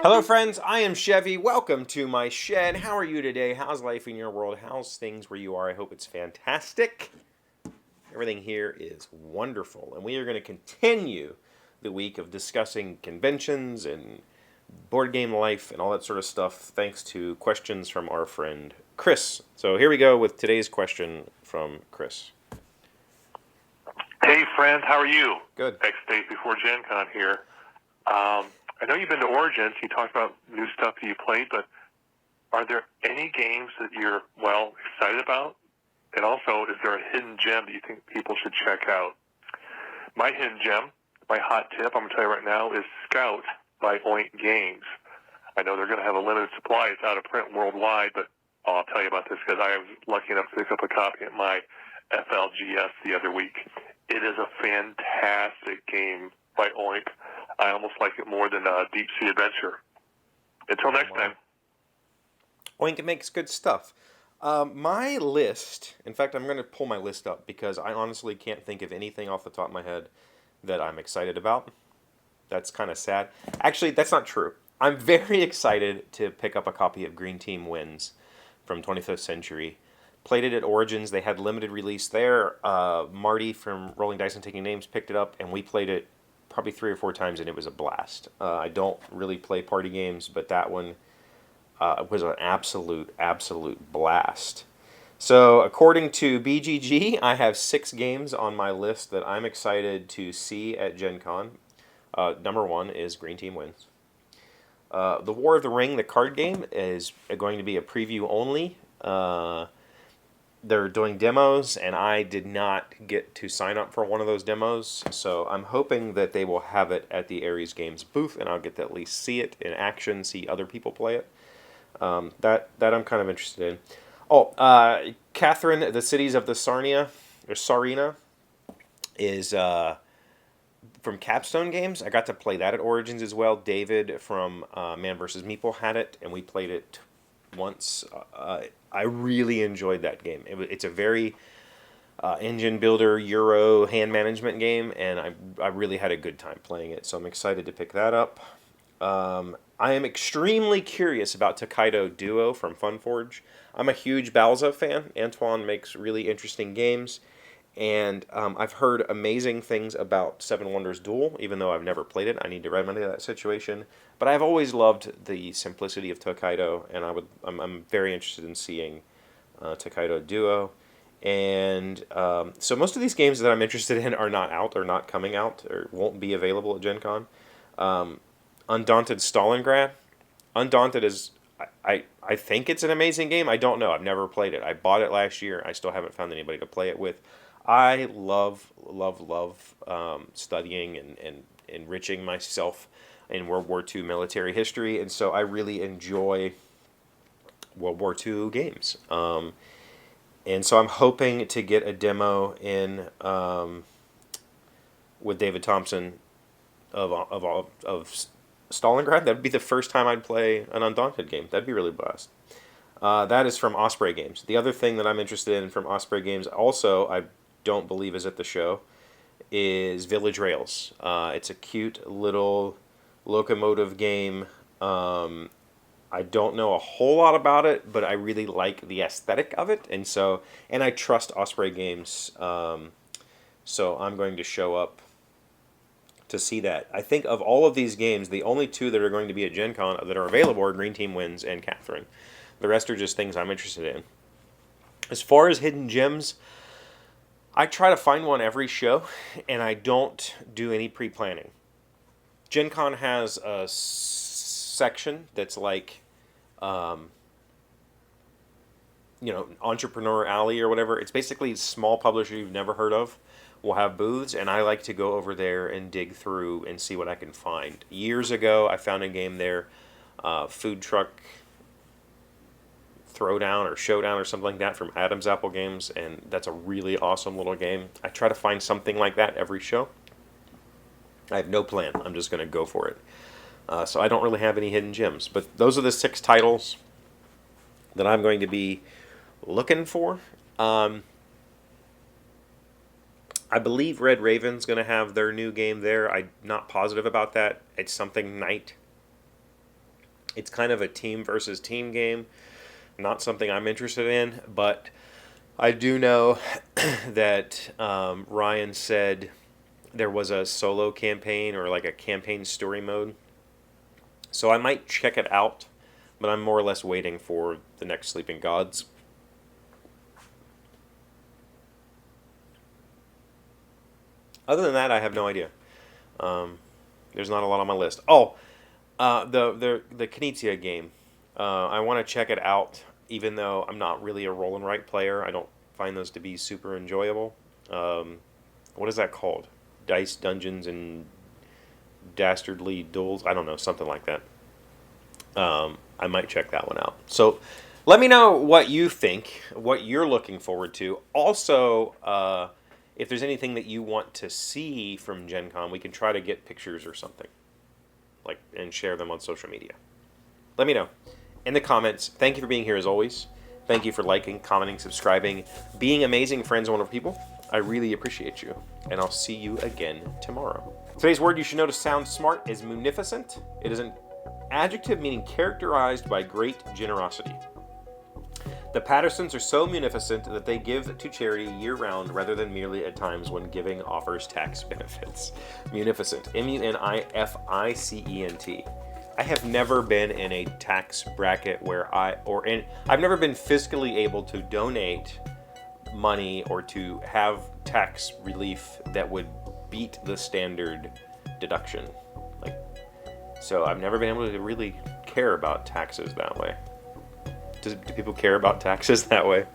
Hello, friends. I am Chevee. Welcome to my shed. How are you today? How's life in your world? How's things where you are? I hope it's fantastic. Everything here is wonderful. And we are going to continue the week of discussing conventions and board game life and all that sort of stuff, thanks to questions from our friend Chris. So here we go with today's question from Chris. Hey, friend, how are you? Good. X days before GenCon here. I know you've been to Origins. You talked about new stuff that you played, but are there any games that you're, excited about? And also, is there a hidden gem that you think people should check out? My hidden gem, my hot tip, I'm going to tell you right now, is Scout by Oink Games. I know they're going to have a limited supply. It's out of print worldwide, but I'll tell you about this because I was lucky enough to pick up a copy at my FLGS the other week. It is a fantastic game by Oink. I almost like it more than Deep Sea Adventure. Until next time. Oink makes good stuff. My list, in fact, I'm going to pull my list up because I honestly can't think of anything off the top of my head that I'm excited about. That's kind of sad. Actually, that's not true. I'm very excited to pick up a copy of Green Team Wins from 25th Century. Played it at Origins. They had limited release there. Marty from Rolling Dice and Taking Names picked it up, and we played it probably 3 or 4 times, and it was a blast. I don't really play party games, but that one was an absolute blast. So according to BGG, I have 6 games on my list that I'm excited to see at GenCon. Number 1 is Green Team Wins. The War of the Ring, the card game, is going to be a preview only. They're doing demos, and I did not get to sign up for one of those demos, so I'm hoping that they will have it at the Ares Games booth, and I'll get to at least see it in action, see other people play it. That I'm kind of interested in. Oh, Catherine, the Cities of the Sarnia, or Sarina, is from Capstone Games. I got to play that at Origins as well. David from Man vs. Meeple had it, and we played it once. I really enjoyed that game. It's a very engine builder, Euro hand management game, and I really had a good time playing it, so I'm excited to pick that up. I am extremely curious about Tokaido Duo from Funforge. I'm a huge Balza fan. Antoine makes really interesting games, and I've heard amazing things about Seven Wonders Duel, even though I've never played it. I need to remedy that situation. But I've always loved the simplicity of Tokaido, and I'm very interested in seeing Tokaido Duo. And so most of these games that I'm interested in are not out, or not coming out, or won't be available at Gen Con. Undaunted Stalingrad. Undaunted is, I think it's an amazing game. I don't know. I've never played it. I bought it last year. I still haven't found anybody to play it with. I love studying and enriching myself in World War II military history, and so I really enjoy World War II games. And so I'm hoping to get a demo in with David Thompson of Stalingrad. That would be the first time I'd play an Undaunted game. That'd be really blast. That is from Osprey Games. The other thing that I'm interested in from Osprey Games, also I don't believe is at the show, is Village Rails. It's a cute little locomotive game. I don't know a whole lot about it, but I really like the aesthetic of it, and I trust Osprey Games, so I'm going to show up to see that. I think of all of these games, the only 2 that are going to be at Gen Con that are available are Green Team Wins and Catherine. The rest are just things I'm interested in. As far as hidden gems, I try to find one every show, and I don't do any pre-planning. Gen Con has a section that's like, Entrepreneur Alley or whatever. It's basically small publishers you've never heard of will have booths, and I like to go over there and dig through and see what I can find. Years ago, I found a game there, Food Truck Throwdown or Showdown or something like that from Adam's Apple Games, and that's a really awesome little game. I try to find something like that every show. I have no plan. I'm just going to go for it. So I don't really have any hidden gems, but those are the 6 titles that I'm going to be looking for. I believe Red Raven's going to have their new game there. I'm not positive about that. It's something Night. It's kind of a team versus team game. Not something I'm interested in, but I do know that Ryan said there was a solo campaign or like a campaign story mode. So I might check it out, but I'm more or less waiting for the next Sleeping Gods. Other than that, I have no idea. There's not a lot on my list. Oh, the Knizia game. I want to check it out, even though I'm not really a roll and write player. I don't find those to be super enjoyable. What is that called? Dice Dungeons and Dastardly Duels? I don't know, something like that. I might check that one out. So let me know what you think, what you're looking forward to. Also, if there's anything that you want to see from GenCon, we can try to get pictures or something, like, and share them on social media. Let me know in the comments. Thank you for being here as always. Thank you for liking, commenting, subscribing, being amazing friends and wonderful people. I really appreciate you, and I'll see you again tomorrow. Today's word you should know to sound smart is munificent. It is an adjective meaning characterized by great generosity. The Pattersons are so munificent that they give to charity year-round rather than merely at times when giving offers tax benefits. Munificent. M-U-N-I-F-I-C-E-N-T. I have never been in a tax bracket where I've never been fiscally able to donate money or to have tax relief that would beat the standard deduction. So I've never been able to really care about taxes that way. Do people care about taxes that way?